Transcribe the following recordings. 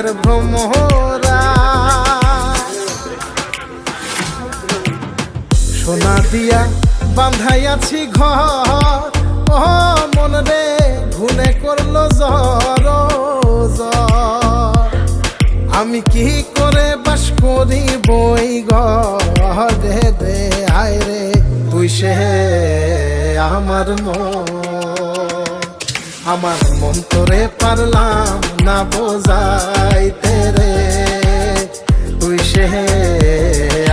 মনের ভ্রমরা সোনা দিয়া বান্ধাইয়াছি ঘর ও মন রে ভুলে করলো জ্বর আমি কি করে বাস করি বই ঘরে রে আয় রে তুই সে আমার মন তোরে পারলাম না বোঝাইতে রে তুই সে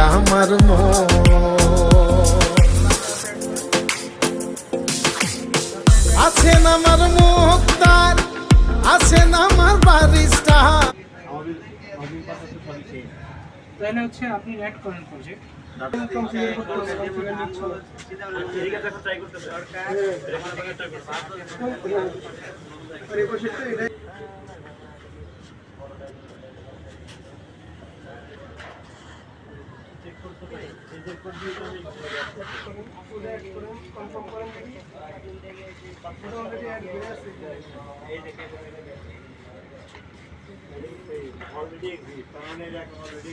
আমার আছেন আমার মুক্তার আছেন আমার বারিস্টার তাহলে হচ্ছে আপনি রেড করেন project already exist. Already exist.